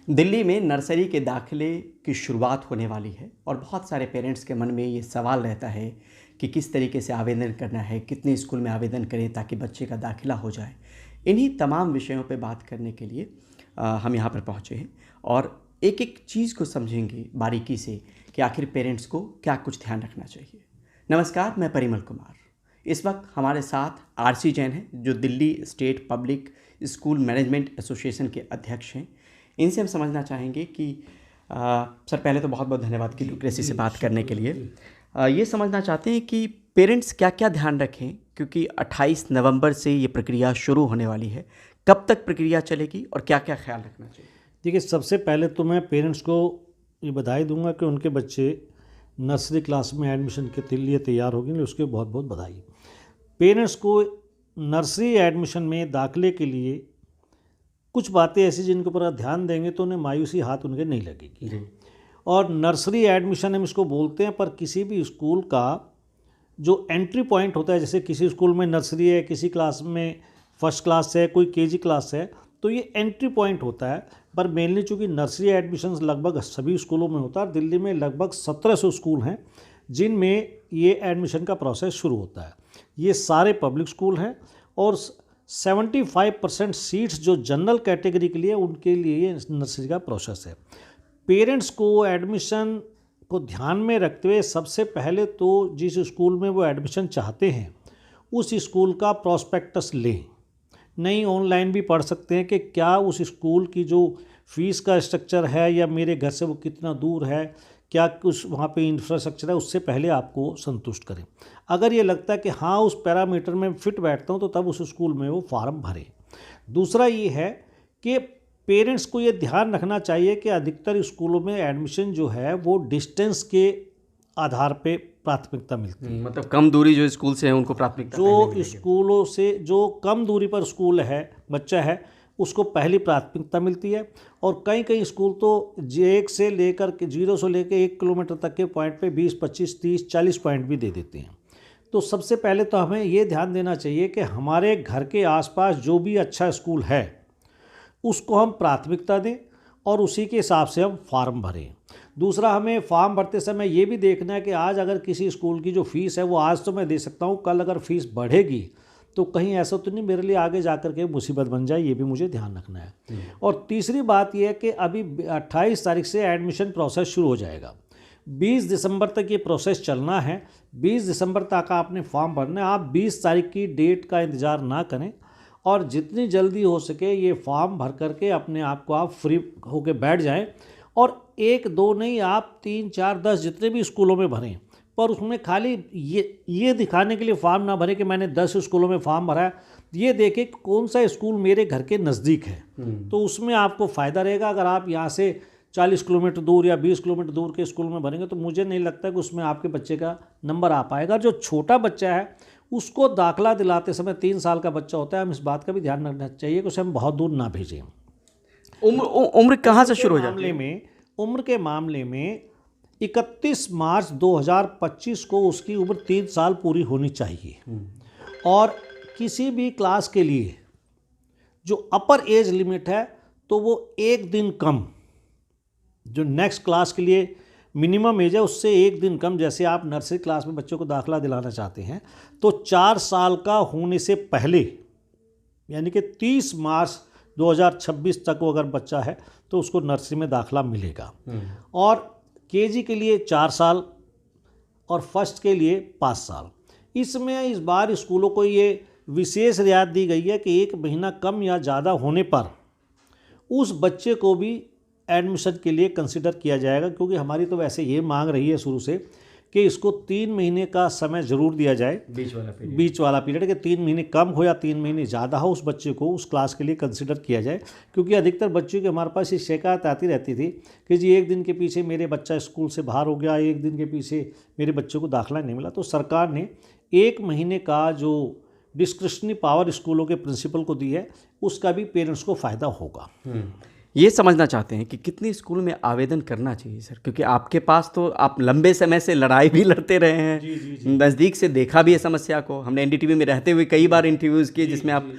दिल्ली में नर्सरी के दाखिले की शुरुआत होने वाली है और बहुत सारे पेरेंट्स के मन में ये सवाल रहता है कि किस तरीके से आवेदन करना है, कितने स्कूल में आवेदन करें ताकि बच्चे का दाखिला हो जाए। इन्हीं तमाम विषयों पे बात करने के लिए हम यहाँ पर पहुँचे हैं और एक एक चीज़ को समझेंगे बारीकी से कि आखिर पेरेंट्स को क्या कुछ ध्यान रखना चाहिए। नमस्कार, मैं परिमल कुमार। इस वक्त हमारे साथ आरसी जैन हैं जो Delhi state public school management association के अध्यक्ष हैं। इनसे हम समझना चाहेंगे कि सर, पहले तो बहुत बहुत धन्यवाद की ड्यूक्रेसी से बात करने के लिए। ये समझना चाहते हैं कि पेरेंट्स क्या क्या ध्यान रखें, क्योंकि 28 नवंबर से ये प्रक्रिया शुरू होने वाली है। कब तक प्रक्रिया चलेगी और क्या क्या ख्याल रखना चाहिए? देखिए, सबसे पहले तो मैं पेरेंट्स को ये बधाई दूंगा कि उनके बच्चे नर्सरी क्लास में एडमिशन के लिए तैयार हो गए, उसके बहुत बहुत बधाई। पेरेंट्स को नर्सरी एडमिशन में दाखिले के लिए कुछ बातें ऐसी जिनके ऊपर ध्यान देंगे तो उन्हें मायूसी हाथ उनके नहीं लगेगी। और नर्सरी एडमिशन हम इसको बोलते हैं, पर किसी भी स्कूल का जो एंट्री पॉइंट होता है, जैसे किसी स्कूल में नर्सरी है, किसी क्लास में फर्स्ट क्लास है, कोई केजी क्लास है, तो ये एंट्री पॉइंट होता है। पर मेनली चूँकि नर्सरी एडमिशन्स लगभग सभी स्कूलों में होता है। दिल्ली में लगभग 1700 स्कूल हैं जिनमें ये एडमिशन का प्रोसेस शुरू होता है। ये सारे पब्लिक स्कूल हैं और 75% सीट्स जो जनरल कैटेगरी के लिए, उनके लिए ये नर्सरी का प्रोसेस है। पेरेंट्स को एडमिशन को ध्यान में रखते हुए सबसे पहले तो जिस स्कूल में वो एडमिशन चाहते हैं उस स्कूल का प्रोस्पेक्टस लें। नहीं, ऑनलाइन भी पढ़ सकते हैं कि क्या उस स्कूल की जो फीस का स्ट्रक्चर है या मेरे घर से वो कितना दूर है, क्या कुछ वहाँ पे इंफ्रास्ट्रक्चर है, उससे पहले आपको संतुष्ट करें। अगर ये लगता है कि हाँ उस पैरामीटर में फिट बैठता हूँ तो तब उस स्कूल में वो फॉर्म भरें। दूसरा ये है कि पेरेंट्स को ये ध्यान रखना चाहिए कि अधिकतर स्कूलों में एडमिशन जो है वो डिस्टेंस के आधार पे प्राथमिकता मिलती है। मतलब कम दूरी जो स्कूल से है उनको प्राथमिकता जो स्कूलों से जो कम दूरी पर स्कूल है, बच्चा है, उसको पहली प्राथमिकता मिलती है। और कई कई स्कूल तो 1 से लेकर के 0 से लेकर 1 किलोमीटर तक के पॉइंट पे 20, 25, 30, 40 पॉइंट भी दे देते हैं। तो सबसे पहले तो हमें ये ध्यान देना चाहिए कि हमारे घर के आसपास जो भी अच्छा स्कूल है उसको हम प्राथमिकता दें और उसी के हिसाब से हम फॉर्म भरें। दूसरा, हमें फॉर्म भरते समय ये भी देखना है कि आज अगर किसी स्कूल की जो फ़ीस है वो आज तो मैं दे सकता हूँ, कल अगर फ़ीस बढ़ेगी तो कहीं ऐसा तो नहीं मेरे लिए आगे जाकर के मुसीबत बन जाए, ये भी मुझे ध्यान रखना है। और तीसरी बात यह है कि अभी 28 तारीख से एडमिशन प्रोसेस शुरू हो जाएगा। 20 दिसंबर तक ये प्रोसेस चलना है। 20 दिसंबर तक आपने फॉर्म भरना है। आप 20 तारीख की डेट का इंतज़ार ना करें और जितनी जल्दी हो सके ये फॉर्म भर करके अपने आप को आप फ्री होकर बैठ जाएं। और 1, 2 नहीं, आप 3, 4, 10 जितने भी स्कूलों में भरें, पर उसमें खाली ये दिखाने के लिए फॉर्म ना भरें कि मैंने 10 स्कूलों में फॉर्म भरा है। ये देखें कौन सा स्कूल मेरे घर के नज़दीक है, तो उसमें आपको फ़ायदा रहेगा। अगर आप यहाँ से 40 किलोमीटर दूर या 20 किलोमीटर दूर के स्कूल में भरेंगे तो मुझे नहीं लगता कि उसमें आपके बच्चे का नंबर आ पाएगा। जो छोटा बच्चा है उसको दाखिला दिलाते समय 3 साल का बच्चा होता है, हम इस बात का भी ध्यान रखना चाहिए कि उसे हम बहुत दूर ना भेजें। उम्र कहाँ से शुरू हो जाती है? उम्र के मामले में 31 मार्च 2025 को उसकी उम्र 3 साल पूरी होनी चाहिए। और किसी भी क्लास के लिए जो अपर एज लिमिट है तो वो 1 दिन कम, जो नेक्स्ट क्लास के लिए मिनिमम एज है उससे 1 दिन कम। जैसे आप नर्सरी क्लास में बच्चों को दाखिला दिलाना चाहते हैं तो 4 साल का होने से पहले, यानी कि 30 मार्च 2026 तक वो अगर बच्चा है तो उसको नर्सरी में दाखिला मिलेगा। और केजी के लिए 4 साल और फर्स्ट के लिए 5 साल। इसमें इस बार स्कूलों को ये विशेष रियायत दी गई है कि 1 महीना कम या ज़्यादा होने पर उस बच्चे को भी एडमिशन के लिए कंसिडर किया जाएगा, क्योंकि हमारी तो वैसे ये मांग रही है शुरू से कि इसको 3 महीने का समय ज़रूर दिया जाए, बीच वाला पीरियड, कि 3 महीने कम हो या 3 महीने ज़्यादा हो, उस बच्चे को उस क्लास के लिए कंसिडर किया जाए। क्योंकि अधिकतर बच्चों के हमारे पास ये शिकायत आती रहती थी कि जी 1 दिन के पीछे मेरे बच्चा स्कूल से बाहर हो गया, 1 दिन के पीछे मेरे बच्चे को दाखिला नहीं मिला। तो सरकार ने 1 महीने का जो डिस्क्रिशनरी पावर स्कूलों के प्रिंसिपल को दी है, उसका भी पेरेंट्स को फ़ायदा होगा। ये समझना चाहते हैं कि कितने स्कूल में आवेदन करना चाहिए सर, क्योंकि आपके पास तो आप लंबे समय से लड़ाई भी लड़ते रहे हैं, नज़दीक से देखा भी है समस्या को। हमने एनडीटीवी में रहते हुए कई बार इंटरव्यूज़ किए जिसमें आप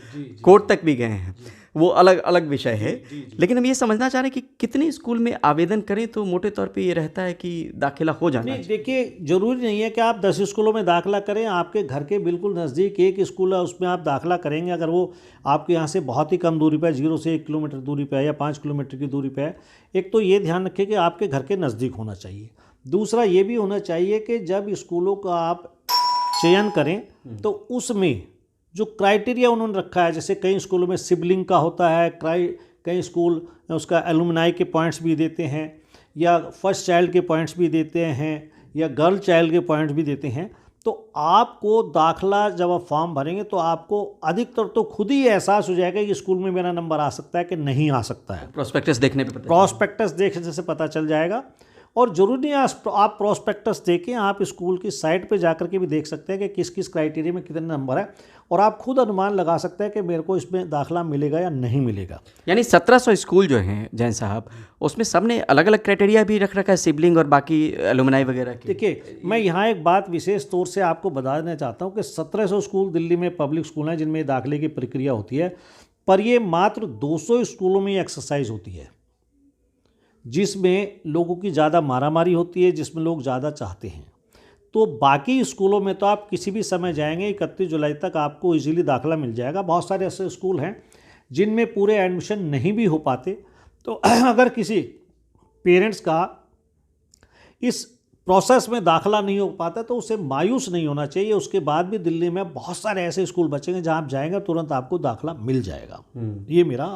कोर्ट तक भी गए हैं। वो अलग अलग विषय है। लेकिन हम ये समझना चाह रहे हैं कि कितने स्कूल में आवेदन करें तो मोटे तौर पे ये रहता है कि दाखिला हो जाना नहीं, देखिए ज़रूरी नहीं है कि आप 10 स्कूलों में दाखिला करें। आपके घर के बिल्कुल नज़दीक एक स्कूल है, उसमें आप दाखिला करेंगे। अगर वो आपके यहाँ से बहुत ही कम दूरी पर 0 से 1 किलोमीटर दूरी पर है या 5 किलोमीटर की दूरी पर है, एक तो ये ध्यान रखें कि आपके घर के नज़दीक होना चाहिए। दूसरा ये भी होना चाहिए कि जब स्कूलों का आप चयन करें तो उसमें जो क्राइटेरिया उन्होंने रखा है, जैसे कई स्कूलों में सिबलिंग का होता है, कई स्कूल उसका एलुमनाई के पॉइंट्स भी देते हैं, या फर्स्ट चाइल्ड के पॉइंट्स भी देते हैं, या गर्ल चाइल्ड के पॉइंट्स भी देते हैं। तो आपको दाखला जब आप फॉर्म भरेंगे तो आपको अधिकतर तो खुद ही एहसास हो जाएगा कि स्कूल में मेरा नंबर आ सकता है कि नहीं आ सकता है। प्रोस्पेक्टस देखने पे प्रोस्पेक्टस देखने से पता चल जाएगा। और ज़रूरी नहीं आप प्रोस्पेक्टस देखें, आप स्कूल की साइट पे जाकर के भी देख सकते हैं कि किस किस क्राइटेरिया में कितने नंबर है, और आप खुद अनुमान लगा सकते हैं कि मेरे को इसमें दाखिला मिलेगा या नहीं मिलेगा। यानी 1700 स्कूल जो हैं जैन साहब, उसमें सबने अलग अलग क्राइटेरिया भी रख रखा है, सिबलिंग और बाकी एलुमनाई वगैरह की। देखिए, मैं यहाँ एक बात विशेष तौर से आपको बता देना चाहता हूँ कि 1700 स्कूल दिल्ली में पब्लिक स्कूल हैं जिनमें दाखिले की प्रक्रिया होती है, पर ये मात्र 200 स्कूलों में एक्सरसाइज होती है जिसमें लोगों की ज़्यादा मारामारी होती है, जिसमें लोग ज़्यादा चाहते हैं। तो बाकी स्कूलों में तो आप किसी भी समय जाएंगे, 31 जुलाई तक आपको इजीली दाखिला मिल जाएगा। बहुत सारे ऐसे स्कूल हैं जिनमें पूरे एडमिशन नहीं भी हो पाते। तो अगर किसी पेरेंट्स का इस प्रोसेस में दाखिला नहीं हो पाता तो उसे मायूस नहीं होना चाहिए। उसके बाद भी दिल्ली में बहुत सारे ऐसे स्कूल बचेंगे जहां आप जाएंगे तुरंत आपको दाखिला मिल जाएगा। ये मेरा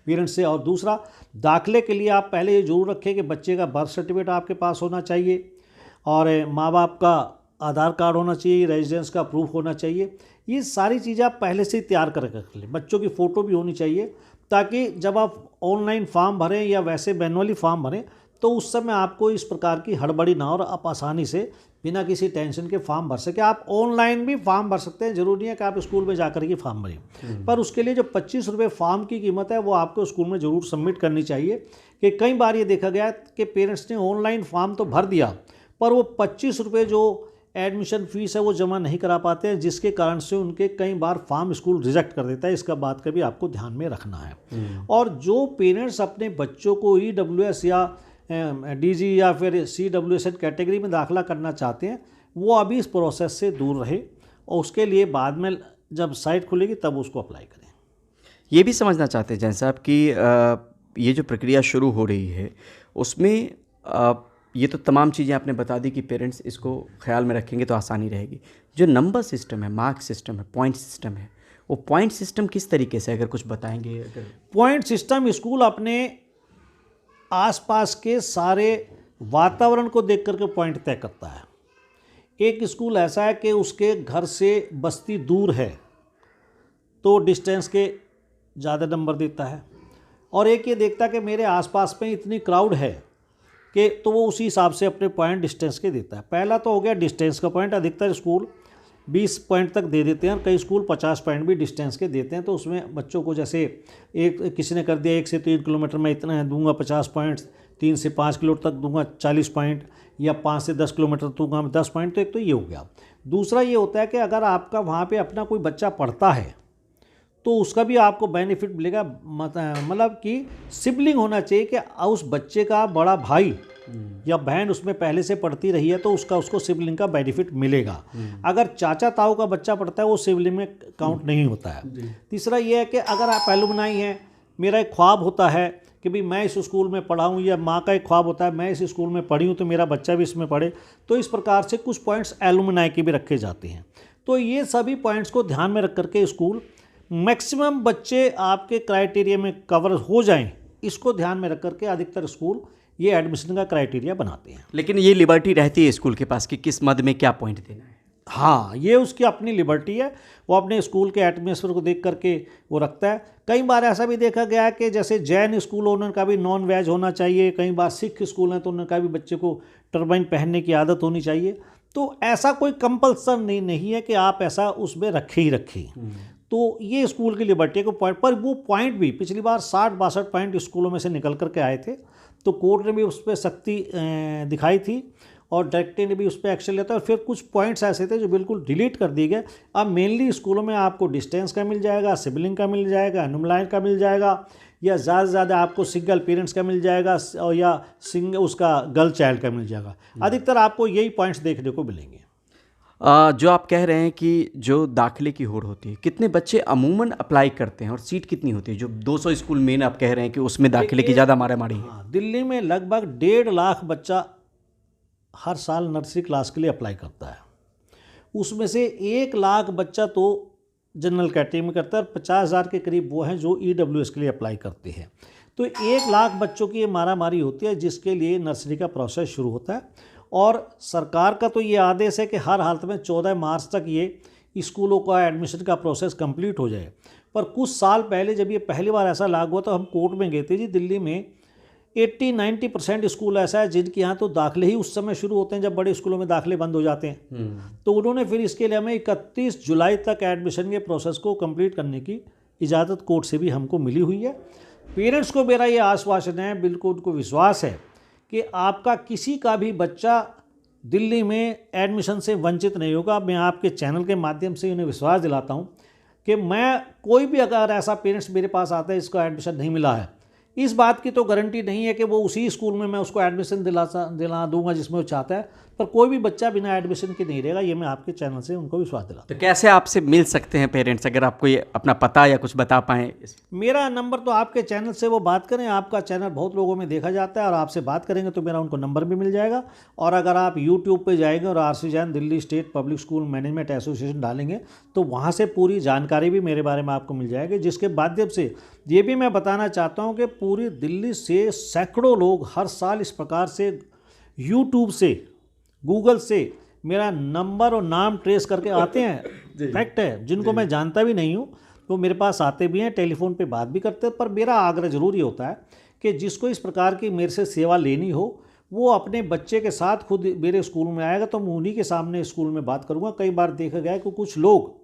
पेरेंट्स से। और दूसरा, दाखिले के लिए आप पहले ये जरूर रखें कि बच्चे का बर्थ सर्टिफिकेट आपके पास होना चाहिए, और माँ बाप का आधार कार्ड होना चाहिए, रेजिडेंस का प्रूफ होना चाहिए। ये सारी चीज़ें आप पहले से ही तैयार कर रख लें। बच्चों की फ़ोटो भी होनी चाहिए, ताकि जब आप ऑनलाइन फॉर्म भरें या वैसे मैनुअली फॉर्म भरें तो उस समय आपको इस प्रकार की हड़बड़ी ना हो और आप आसानी से बिना किसी टेंशन के फॉर्म भर सके। आप ऑनलाइन भी फॉर्म भर सकते हैं, ज़रूरी है कि आप स्कूल में जाकर के फॉर्म भरें। पर उसके लिए जो 25 रुपये फॉर्म की कीमत है वो आपको स्कूल में ज़रूर सबमिट करनी चाहिए। कि कई बार ये देखा गया कि पेरेंट्स ने ऑनलाइन फॉर्म तो भर दिया, पर वो 25 रुपये जो एडमिशन फ़ीस है वो जमा नहीं करा पाते हैं, जिसके कारण से उनके कई बार फॉर्म स्कूल रिजेक्ट कर देता है। इसका बात का भी आपको ध्यान में रखना है। और जो पेरेंट्स अपने बच्चों को EWS या DG या फिर CWS कैटेगरी में दाखिला करना चाहते हैं, वो अभी इस प्रोसेस से दूर रहे, और उसके लिए बाद में जब साइट खुलेगी तब उसको अप्लाई करें। ये भी समझना चाहते हैं जैन साहब कि ये जो प्रक्रिया शुरू हो रही है उसमें ये तो तमाम चीज़ें आपने बता दी कि पेरेंट्स इसको ख्याल में रखेंगे तो आसानी रहेगी। जो नंबर सिस्टम है, मार्क सिस्टम है, पॉइंट सिस्टम है, वो पॉइंट सिस्टम किस तरीके से, अगर कुछ बताएंगे? अगर पॉइंट सिस्टम, स्कूल अपने आसपास के सारे वातावरण को देख करके पॉइंट तय करता है। एक स्कूल ऐसा है कि उसके घर से बस्ती दूर है तो डिस्टेंस के ज़्यादा नंबर देता है, और एक ये देखता है कि मेरे आसपास में इतनी क्राउड है कि तो वो उसी हिसाब से अपने पॉइंट डिस्टेंस के देता है। पहला तो हो गया डिस्टेंस का पॉइंट। अधिकतर स्कूल 20 पॉइंट तक दे देते हैं, और कई स्कूल 50 पॉइंट भी डिस्टेंस के देते हैं। तो उसमें बच्चों को जैसे किसी ने कर दिया 1 से 3 किलोमीटर में इतना दूंगा 50 पॉइंट्स, 3 से 5 किलोमीटर तक दूंगा 40 पॉइंट, या 5 से 10 किलोमीटर दूंगा 10 पॉइंट। तो एक तो ये हो गया। दूसरा ये होता है कि अगर आपका वहाँ पर अपना कोई बच्चा पढ़ता है तो उसका भी आपको बेनिफिट मिलेगा। मतलब कि सिबलिंग होना चाहिए कि उस बच्चे का बड़ा भाई या बहन उसमें पहले से पढ़ती रही है तो उसको सिबलिंग का बेनिफिट मिलेगा। अगर चाचा ताऊ का बच्चा पढ़ता है वो सिबलिंग में काउंट नहीं होता है। तीसरा ये है कि अगर आप एलुमनाई हैं, मेरा एक ख्वाब होता है कि भाई मैं इस स्कूल में पढ़ा हूँ, या माँ का एक ख्वाब होता है मैं इस स्कूल में पढ़ी हूँ तो मेरा बच्चा भी इसमें पढ़े, तो इस प्रकार से कुछ पॉइंट्स एलुमनाई के भी रखे जाते हैं। तो ये सभी पॉइंट्स को ध्यान में रख करके स्कूल मैक्सिमम बच्चे आपके क्राइटेरिया में कवर हो जाएं, इसको ध्यान में रख करके अधिकतर स्कूल ये एडमिशन का क्राइटेरिया बनाते हैं। लेकिन ये लिबर्टी रहती है स्कूल के पास कि किस मद में क्या पॉइंट देना है। हाँ, ये उसकी अपनी लिबर्टी है, वो अपने स्कूल के एटमॉस्फेयर को देख करके वो रखता है। कई बार ऐसा भी देखा गया है कि जैसे जैन स्कूल हो उनका भी नॉन वेज होना चाहिए, कई बार सिख स्कूल हैं तो उनका भी बच्चे को टर्बाइन पहनने की आदत होनी चाहिए। तो ऐसा कोई कंपल्सन नहीं है कि आप ऐसा उसमें रखे ही रखें। तो ये स्कूल की लिबर्टी को पॉइंट, पर वो पॉइंट भी पिछली बार 60-62 पॉइंट स्कूलों में से निकल करके आए थे, तो कोर्ट ने भी उस पर सख्ती दिखाई थी, और डायरेक्टर ने भी उस पर एक्शन लेता है। और फिर कुछ पॉइंट्स ऐसे थे जो बिल्कुल डिलीट कर दिए गए। अब मेनली स्कूलों में आपको डिस्टेंस का मिल जाएगा, सिबलिंग का मिल जाएगा, अनुमलाइन का मिल जाएगा, या ज़्यादा से ज़्यादा आपको सिंगल पेरेंट्स का मिल जाएगा, और या उसका गर्ल चाइल्ड का मिल जाएगा। अधिकतर आपको यही पॉइंट्स देखने को मिलेंगे। जो आप कह रहे हैं कि जो दाखिले की होड़ होती है, कितने बच्चे अमूमन अप्लाई करते हैं और सीट कितनी होती है? जो 200 स्कूल मेन आप कह रहे हैं कि उसमें दाखिले की ज़्यादा मारामारी है। हाँ, दिल्ली में लगभग 1.5 लाख बच्चा हर साल नर्सरी क्लास के लिए अप्लाई करता है। उसमें से 1 लाख बच्चा तो जनरल कैटेगरी में करता है, और 50,000 के करीब वो हैं जो EWS के लिए अप्लाई करते हैं। तो 1 लाख बच्चों की ये मारामारी होती है, जिसके लिए नर्सरी का प्रोसेस शुरू होता है। और सरकार का तो ये आदेश है कि हर हालत में 14 मार्च तक ये स्कूलों का एडमिशन का प्रोसेस कंप्लीट हो जाए। पर कुछ साल पहले जब ये पहली बार ऐसा लागू हुआ तो हम कोर्ट में गए थे जी। दिल्ली में 80-90% स्कूल ऐसा है जिनके यहाँ तो दाखिले ही उस समय शुरू होते हैं जब बड़े स्कूलों में दाखिले बंद हो जाते हैं। तो उन्होंने फिर इसके लिए हमें 31 जुलाई तक एडमिशन के प्रोसेस को कंप्लीट करने की इजाज़त कोर्ट से भी हमको मिली हुई है। पेरेंट्स को मेरा ये आश्वासन है, बिल्कुल उनको विश्वास है कि आपका किसी का भी बच्चा दिल्ली में एडमिशन से वंचित नहीं होगा। मैं आपके चैनल के माध्यम से उन्हें विश्वास दिलाता हूं कि मैं कोई भी अगर ऐसा पेरेंट्स मेरे पास आता है इसको एडमिशन नहीं मिला है, इस बात की तो गारंटी नहीं है कि वो उसी स्कूल में मैं उसको एडमिशन दिला दूंगा जिसमें वो चाहता है, पर कोई भी बच्चा बिना एडमिशन के नहीं रहेगा। ये मैं आपके चैनल से उनको विश्वास दिलाता हूं। तो कैसे आपसे मिल सकते हैं पेरेंट्स, अगर आप कोई अपना पता या कुछ बता पाएँ? मेरा नंबर तो आपके चैनल से वो बात करें, आपका चैनल बहुत लोगों में देखा जाता है, और आपसे बात करेंगे तो मेरा उनको नंबर भी मिल जाएगा। और अगर आप यूट्यूब पे जाएंगे और RC Jain Delhi state public school management association डालेंगे तो वहाँ से पूरी जानकारी भी मेरे बारे में आपको मिल जाएगी। जिसके माध्यम से ये भी मैं बताना चाहता हूँ कि पूरी दिल्ली से सैकड़ों लोग हर साल इस प्रकार से यूट्यूब से, गूगल से मेरा नंबर और नाम ट्रेस करके आते हैं। फैक्ट है, जिनको मैं जानता भी नहीं हूँ तो मेरे पास आते भी हैं, टेलीफोन पे बात भी करते हैं। पर मेरा आग्रह जरूर ये होता है कि जिसको इस प्रकार की मेरे से सेवा लेनी हो वो अपने बच्चे के साथ खुद मेरे स्कूल में आएगा, तो मैं उन्हीं के सामने स्कूल में बात करूँगा। कई बार देखा गया है कि कुछ लोग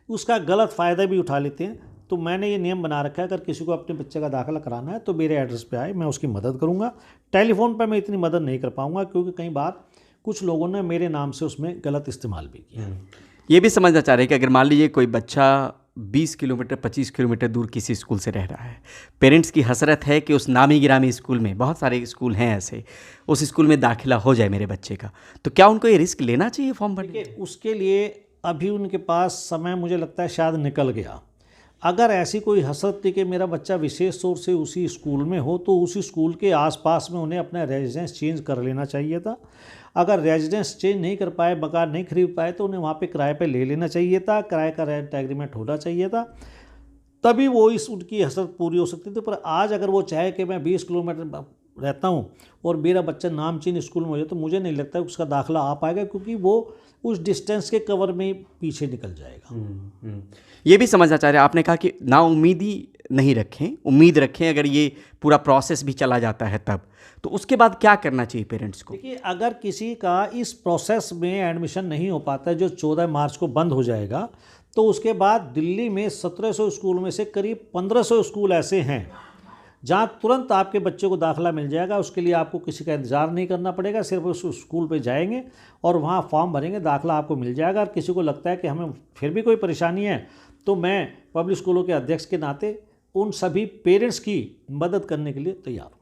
उसका गलत फ़ायदा भी उठा लेते हैं। तो मैंने ये नियम बना रखा है, अगर किसी को अपने बच्चे का दाखिला कराना है तो मेरे एड्रेस पे आए, मैं उसकी मदद करूँगा। टेलीफोन पर मैं इतनी मदद नहीं कर पाऊँगा क्योंकि कई बार कुछ लोगों ने मेरे नाम से उसमें गलत इस्तेमाल भी किया। ये भी समझना चाह रहे हैं कि अगर मान लीजिए कोई बच्चा 20 किलोमीटर 25 किलोमीटर दूर किसी स्कूल से रह रहा है, पेरेंट्स की हसरत है कि उस नामी गिरामी स्कूल में, बहुत सारे स्कूल हैं ऐसे, उस स्कूल में दाखिला हो जाए मेरे बच्चे का, तो क्या उनको ये रिस्क लेना चाहिए फॉर्म भरने? उसके लिए अभी उनके पास समय मुझे लगता है शायद निकल गया। अगर ऐसी कोई हसरत थी कि मेरा बच्चा विशेष तौर से उसी स्कूल में हो तो उसी स्कूल के आसपास में उन्हें अपना रेजिडेंस चेंज कर लेना चाहिए था। अगर रेजिडेंस चेंज नहीं कर पाए, मकान नहीं खरीद पाए, तो उन्हें वहाँ पे किराए पे ले लेना चाहिए था, किराए का रेंट एग्रीमेंट होना चाहिए था, तभी वो उनकी हसरत पूरी हो सकती थी। पर आज अगर वो चाहे कि मैं 20 किलोमीटर रहता हूँ और मेरा बच्चा नामचीन स्कूल में हो जाए तो मुझे नहीं लगता उसका दाखिला आ पाएगा, क्योंकि वो उस डिस्टेंस के कवर में पीछे निकल जाएगा। ये भी समझना चाह रहे हैं आपने कहा कि ना उम्मीदी नहीं रखें, उम्मीद रखें अगर ये पूरा प्रोसेस भी चला जाता है तब, तो उसके बाद क्या करना चाहिए पेरेंट्स को? देखिए, अगर किसी का इस प्रोसेस में एडमिशन नहीं हो पाता है जो 14 मार्च को बंद हो जाएगा, तो उसके बाद दिल्ली में 1700 स्कूल में से करीब 1500 स्कूल ऐसे हैं जहाँ तुरंत आपके बच्चे को दाखिला मिल जाएगा। उसके लिए आपको किसी का इंतज़ार नहीं करना पड़ेगा, सिर्फ उस स्कूल पे जाएंगे और वहाँ फॉर्म भरेंगे, दाखिला आपको मिल जाएगा। और किसी को लगता है कि हमें फिर भी कोई परेशानी है तो मैं पब्लिक स्कूलों के अध्यक्ष के नाते उन सभी पेरेंट्स की मदद करने के लिए तैयार हूँ।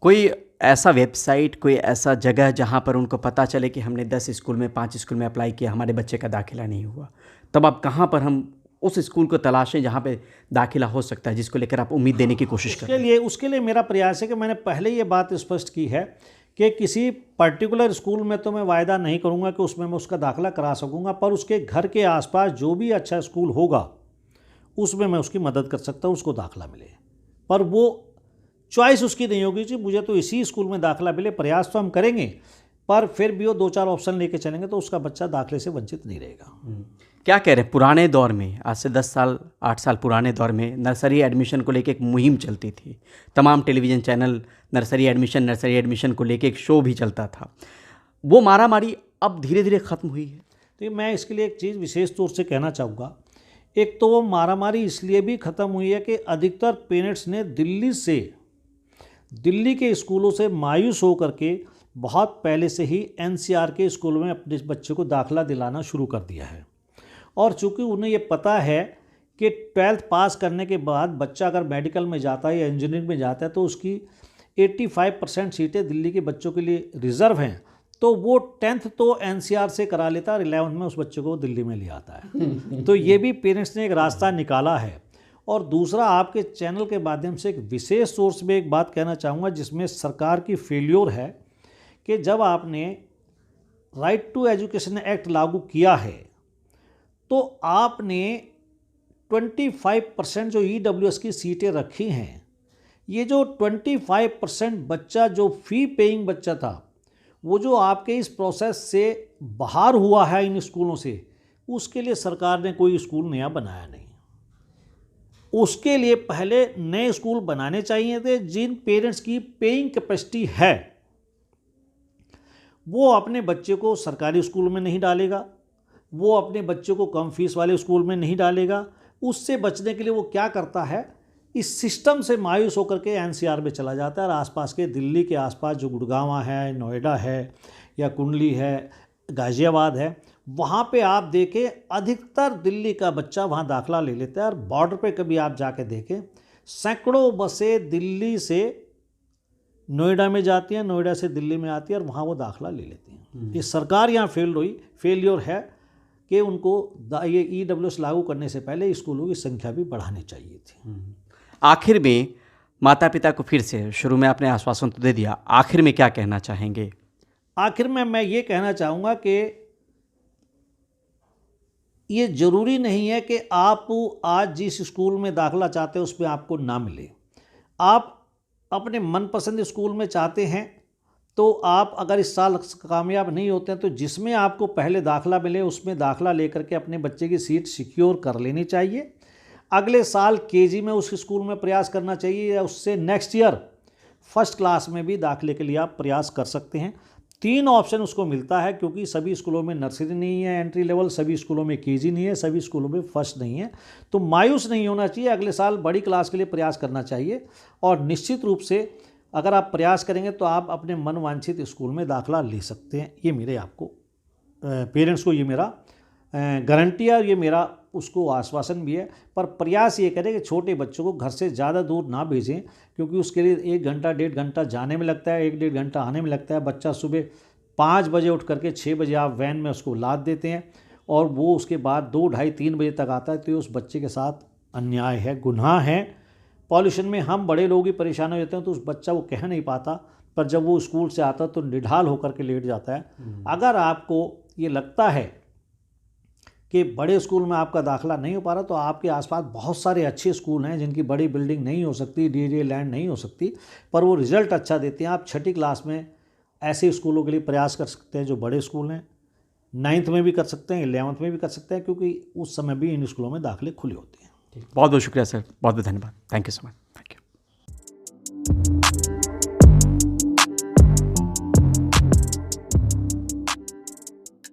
कोई ऐसा वेबसाइट, कोई ऐसा जगह जहाँ पर उनको पता चले कि हमने 10 स्कूल में 5 स्कूल में अप्लाई किया, हमारे बच्चे का दाखिला नहीं हुआ, तब आप कहाँ पर हम उस स्कूल को तलाशें जहाँ पे दाखिला हो सकता है, जिसको लेकर आप उम्मीद देने की कोशिश करें? उसके लिए मेरा प्रयास है कि मैंने पहले ये बात स्पष्ट की है कि किसी पर्टिकुलर स्कूल में तो मैं वायदा नहीं करूँगा कि उसमें मैं उसका दाखिला करा सकूँगा, पर उसके घर के आसपास जो भी अच्छा स्कूल होगा उसमें मैं उसकी मदद कर सकता हूँ, उसको दाखिला मिले। पर वो चॉइस उसकी नहीं होगी जी मुझे तो इसी स्कूल में दाखिला मिले। प्रयास तो हम करेंगे, पर फिर भी वो 2-4 ऑप्शन लेके चलेंगे तो उसका बच्चा दाखिले से वंचित नहीं रहेगा। क्या कह रहे हैं, पुराने दौर में, आज से 10 साल 8 साल पुराने दौर में नर्सरी एडमिशन को लेकर एक मुहिम चलती थी, तमाम टेलीविज़न चैनल नर्सरी एडमिशन को लेकर एक शो भी चलता था, वो मारामारी अब धीरे धीरे ख़त्म हुई है? तो मैं इसके लिए एक चीज़ विशेष तौर से कहना चाहूँगा। एक तो वो मारामारी इसलिए भी ख़त्म हुई है कि अधिकतर पेरेंट्स ने दिल्ली के स्कूलों से मायूस होकर के बहुत पहले से ही एनसीआर के स्कूल में अपने बच्चे को दाखिला दिलाना शुरू कर दिया है। और चूँकि उन्हें ये पता है कि 12th पास करने के बाद बच्चा अगर मेडिकल में जाता है या इंजीनियरिंग में जाता है तो उसकी 85% सीटें दिल्ली के बच्चों के लिए रिज़र्व हैं, तो वो 10th तो एनसीआर से करा लेता है और 11th में उस बच्चे को दिल्ली में ले आता है। तो ये भी पेरेंट्स ने एक रास्ता निकाला है। और दूसरा, आपके चैनल के माध्यम से एक विशेष सोर्स में एक बात कहना चाहूँगा जिसमें सरकार की फेल्योर है कि जब आपने राइट टू एजुकेशन एक्ट लागू किया है तो आपने 25% जो ईडब्ल्यूएस की सीटें रखी हैं, ये जो 25% बच्चा जो फ़ी पेइंग बच्चा था, वो जो आपके इस प्रोसेस से बाहर हुआ है इन स्कूलों से, उसके लिए सरकार ने कोई स्कूल नया बनाया नहीं। उसके लिए पहले नए स्कूल बनाने चाहिए थे। जिन पेरेंट्स की पेइंग कैपेसिटी है वो अपने बच्चे को सरकारी स्कूल में नहीं डालेगा, वो अपने बच्चे को कम फीस वाले स्कूल में नहीं डालेगा। उससे बचने के लिए वो क्या करता है, इस सिस्टम से मायूस होकर के एनसीआर में चला जाता है और आसपास के दिल्ली के आसपास जो गुड़गांव है, नोएडा है या कुंडली है, गाज़ियाबाद है, वहाँ पे आप देखें अधिकतर दिल्ली का बच्चा वहाँ दाखला ले लेता है। और बॉर्डर पे कभी आप जाके देखें, सैकड़ों बसें दिल्ली से नोएडा में जाती हैं, नोएडा से दिल्ली में आती है और वहाँ वो दाखला ले लेती हैं। ये सरकार यहाँ फेलियर है कि उनको ये ईडब्ल्यूएस लागू करने से पहले स्कूलों की संख्या भी बढ़ानी चाहिए थी। आखिर में माता पिता को फिर से, शुरू में आपने आश्वासन तो दे दिया, आखिर में क्या कहना चाहेंगे? आखिर में मैं ये कहना चाहूँगा कि ये ज़रूरी नहीं है कि आप आज जिस स्कूल में दाखला चाहते हैं उसमें आपको ना मिले। आप अपने मनपसंद स्कूल में चाहते हैं तो आप अगर इस साल कामयाब नहीं होते हैं तो जिसमें आपको पहले दाखला मिले उसमें दाखला लेकर के अपने बच्चे की सीट सिक्योर कर लेनी चाहिए। अगले साल केजी में उस स्कूल में प्रयास करना चाहिए या उससे नेक्स्ट ईयर फर्स्ट क्लास में भी दाखिले के लिए आप प्रयास कर सकते हैं। 3 ऑप्शन उसको मिलता है, क्योंकि सभी स्कूलों में नर्सरी नहीं है एंट्री लेवल, सभी स्कूलों में केजी नहीं है, सभी स्कूलों में फर्स्ट नहीं है। तो मायूस नहीं होना चाहिए, अगले साल बड़ी क्लास के लिए प्रयास करना चाहिए। और निश्चित रूप से अगर आप प्रयास करेंगे तो आप अपने मनवांछित स्कूल में दाखला ले सकते हैं। ये मेरे आपको पेरेंट्स को ये मेरा गारंटी है और ये मेरा उसको आश्वासन भी है। पर प्रयास ये करें कि छोटे बच्चों को घर से ज़्यादा दूर ना भेजें, क्योंकि उसके लिए 1 घंटा 1.5 घंटा जाने में लगता है, 1-1.5 घंटा आने में लगता है। बच्चा सुबह 5 बजे उठ करके 6 बजे आप वैन में उसको लाद देते हैं और वो उसके बाद 2, ढाई, 3 बजे तक आता है। तो ये उस बच्चे के साथ अन्याय है, गुनाह है। पॉल्यूशन में हम बड़े लोग ही परेशान हो जाते हैं तो उस बच्चा वो कह नहीं पाता, पर जब वो स्कूल से आता तो निढाल होकर के लेट जाता है। अगर आपको ये लगता है कि बड़े स्कूल में आपका दाखला नहीं हो पा रहा तो आपके आसपास बहुत सारे अच्छे स्कूल हैं जिनकी बड़ी बिल्डिंग नहीं हो सकती, डीजे लैंड नहीं हो सकती, पर वो रिज़ल्ट अच्छा देते हैं। आप 6ठी क्लास में ऐसे स्कूलों के लिए प्रयास कर सकते हैं जो बड़े स्कूल हैं। 9th में भी कर सकते हैं, 11th में भी कर सकते हैं, क्योंकि उस समय भी इन स्कूलों में दाखिले खुले होते हैं। बहुत बहुत शुक्रिया सर, बहुत बहुत धन्यवाद। Thank you so much.